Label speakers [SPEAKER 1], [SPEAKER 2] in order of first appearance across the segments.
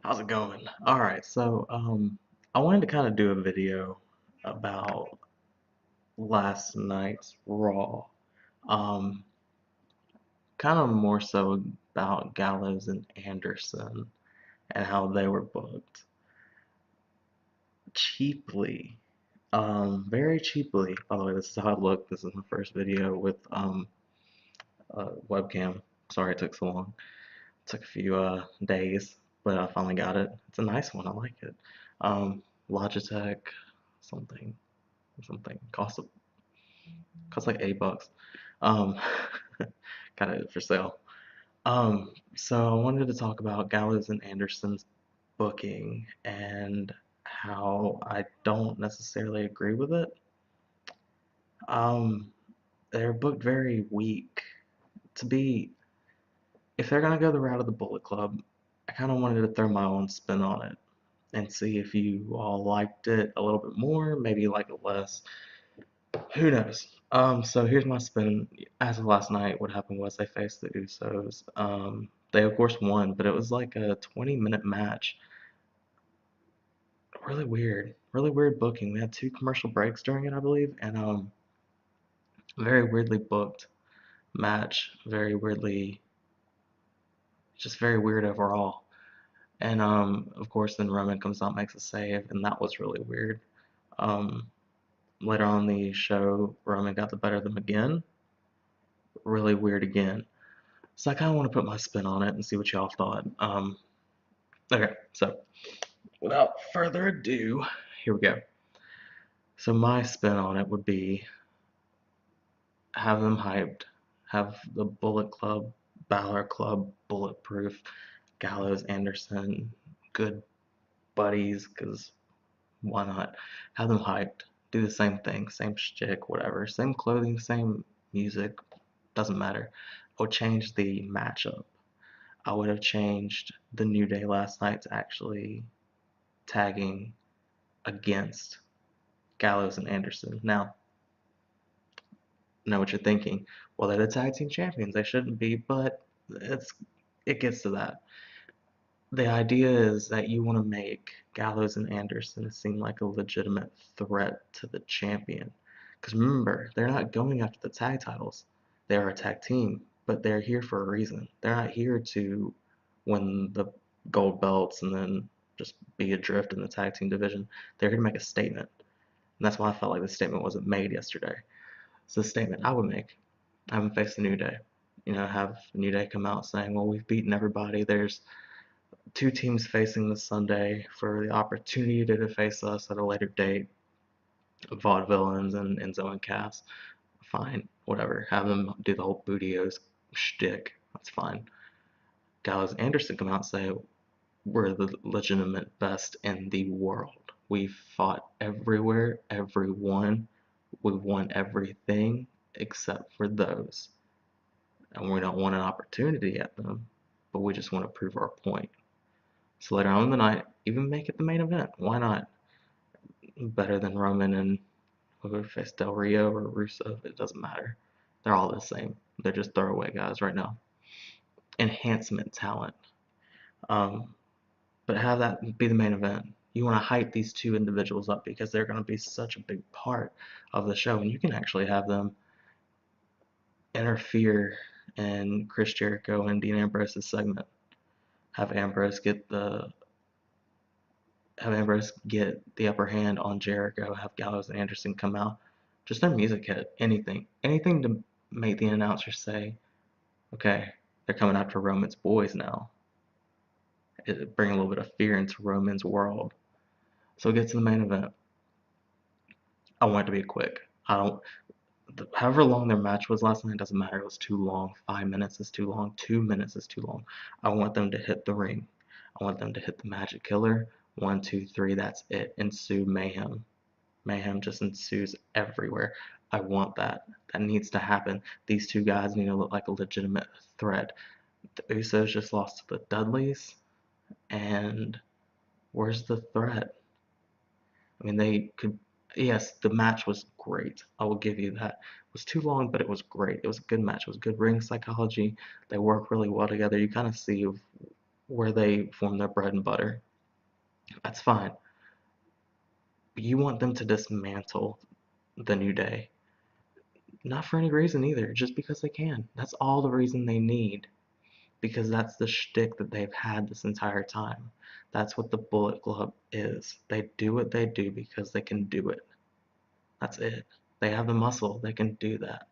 [SPEAKER 1] How's it going? Alright, so I wanted to kind of do a video about last night's Raw. Um Kind of more so about Gallows and Anderson and how they were booked cheaply. Very cheaply. By the way, this is how I look. This is my first video with webcam. Sorry it took so long. It took a few days, but I finally got it. It's a nice one. I like it. Logitech something something cost like $8. Um, got it for sale. So I wanted to talk about Gallows and Anderson's booking and how I don't necessarily agree with it. Um, they're booked very weak. To be, if they're gonna go the route of the Bullet Club, I kind of wanted to throw my own spin on it and see if you all liked it a little bit more, maybe you like it less. Who knows? So here's my spin. As of last night, what happened was they faced the Usos. They of course won, but it was like a 20-minute match. Really weird booking. We had two commercial breaks during it, I believe, and very weirdly booked match. Very weirdly, just very weird overall. And of course, then Roman comes out, makes a save, and that was really weird. Um, Later on in the show, Roman got the better of them again. Really weird again. So I kind of want to put my spin on it and see what y'all thought. Okay, so without further ado, here we go. So my spin on it would be have them hyped, have the Bullet Club, Balor Club, Bulletproof, Gallows, Anderson, good buddies, because why not? Have them hyped, do the same thing, same shtick, whatever, same clothing, same music, doesn't matter. Or change the matchup. I would have changed the New Day last night to actually tagging against Gallows and Anderson. Now, know what you're thinking. Well, they're the tag team champions. They shouldn't be, but it gets to that. The idea is that you want to make Gallows and Anderson seem like a legitimate threat to the champion. Because remember, they're not going after the tag titles. They are a tag team, but they're here for a reason. They're not here to win the gold belts and then just be adrift in the tag team division. They're here to make a statement. And that's why I felt like the statement wasn't made yesterday. So the statement I would make, I haven't faced a New Day. Have a New Day come out saying, well, we've beaten everybody. There's two teams facing this Sunday for the opportunity to face us at a later date. Vaudevillains and Enzo and Cass. Fine, whatever. Have them do the whole Bootios shtick. That's fine. Gallows Anderson come out and say, we're the legitimate best in the world. We've fought everywhere, everyone. We've won everything except for those. And we don't want an opportunity at them, but we just want to prove our point. So later on in the night, even make it the main event. Why not? Better than Roman and whoever faced Del Rio or Rusev, it doesn't matter. They're all the same. They're just throwaway guys right now. Enhancement talent. Um, but have that be the main event. You want to hype these two individuals up because they're going to be such a big part of the show, and you can actually have them interfere in Chris Jericho and Dean Ambrose's segment. Have Ambrose get the upper hand on Jericho. Have Gallows and Anderson come out. Just their music hit. Anything to make the announcer say, okay, they're coming after Roman's boys now. Bring a little bit of fear into Roman's world. So it gets to the main event. I want it to be quick. I don't. However long their match was last night doesn't matter. It was too long. 5 minutes is too long. 2 minutes is too long. I want them to hit the ring. I want them to hit the Magic Killer. 1, 2, 3. That's it. Ensue mayhem. Mayhem just ensues everywhere. I want that. That needs to happen. These two guys need to look like a legitimate threat. The Usos just lost to the Dudleys, and where's the threat? I mean, they could. Yes, the match was great. I will give you that. It was too long, but it was great. It was a good match. It was good ring psychology. They work really well together. You kind of see where they form their bread and butter. That's fine. But you want them to dismantle the New Day. Not for any reason either, just because they can. That's all the reason they need. Because that's the shtick that they've had this entire time. That's what the Bullet Club is. They do what they do because they can do it. That's it. They have the muscle. They can do that.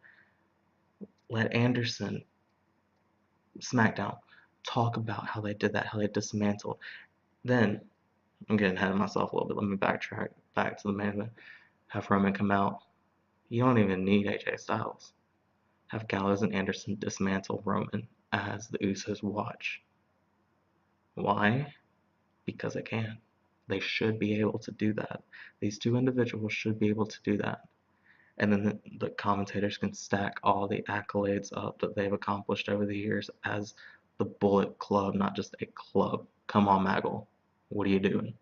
[SPEAKER 1] Let Anderson, SmackDown, talk about how they did that, how they dismantled. Then, I'm getting ahead of myself a little bit. Let me backtrack back to the main event. Have Roman come out. You don't even need AJ Styles. Have Gallows and Anderson dismantle Roman as the Usos watch. Why? Because they can. They should be able to do that. These two individuals should be able to do that. And then the commentators can stack all the accolades up that they've accomplished over the years as the Bullet Club, not just a club. Come on, Maggle. What are you doing?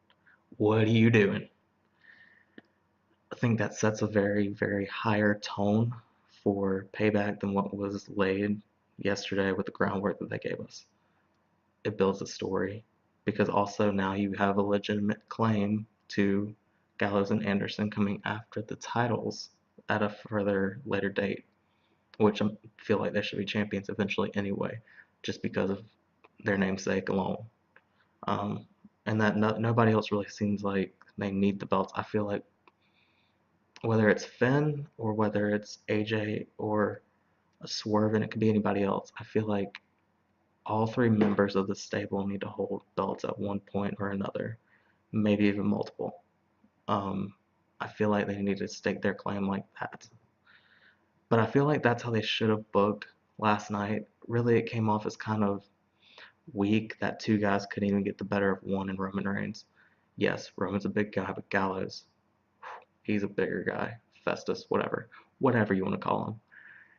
[SPEAKER 1] What are you doing? I think that sets a very, very higher tone for Payback than what was laid yesterday with the groundwork that they gave us. It builds a story because also now you have a legitimate claim to Gallows and Anderson coming after the titles at a further later date, which I feel like they should be champions eventually anyway, just because of their namesake alone. Um, and that nobody else really seems like they need the belts. I feel like whether it's Finn or whether it's AJ or a Swerve, and it could be anybody else, I feel like all three members of the stable need to hold belts at one point or another, maybe even multiple. Um, I feel like they need to stake their claim like that. But I feel like that's how they should have booked last night. Really, it came off as kind of weak that two guys couldn't even get the better of one in Roman Reigns. Yes, Roman's a big guy, but Gallows, he's a bigger guy. Festus, whatever you want to call him.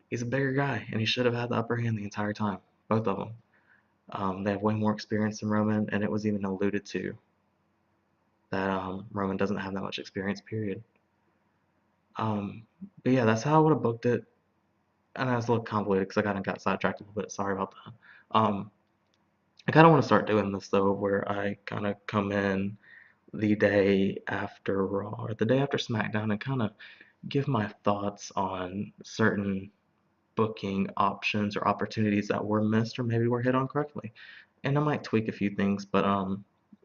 [SPEAKER 1] He's a bigger guy, and he should have had the upper hand the entire time. Both of them. They have way more experience than Roman, and it was even alluded to that Roman doesn't have that much experience, period. Um, but yeah, that's how I would have booked it. And I was a little convoluted because I kind of got sidetracked a little bit. Sorry about that. I kind of want to start doing this though, where I kind of come in the day after Raw or the day after SmackDown and kind of give my thoughts on certain booking options or opportunities that were missed or maybe were hit on correctly. And I might tweak a few things, but I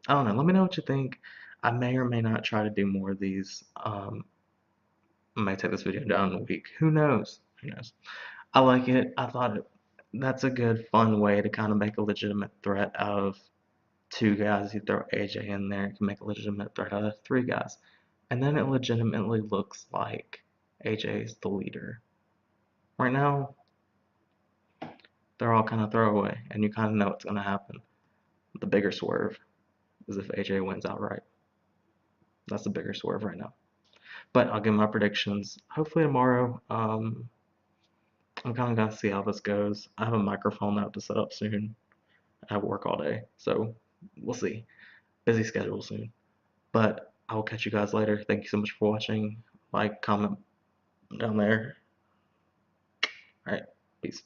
[SPEAKER 1] don't know. Let me know what you think. I may or may not try to do more of these. I might take this video down in a week. Who knows? Who knows? I like it. I thought that's a good, fun way to kind of make a legitimate threat out of two guys. You throw AJ in there, you can make a legitimate threat out of three guys. And then it legitimately looks like AJ's the leader. Right now, they're all kind of throwaway, and you kind of know what's going to happen. The bigger swerve is if AJ wins outright. That's the bigger swerve right now. But I'll give my predictions hopefully tomorrow. I'm kind of going to see how this goes. I have a microphone out to set up soon. I have work all day, so we'll see. Busy schedule soon. But I will catch you guys later. Thank you so much for watching. Like, comment down there. All right, peace.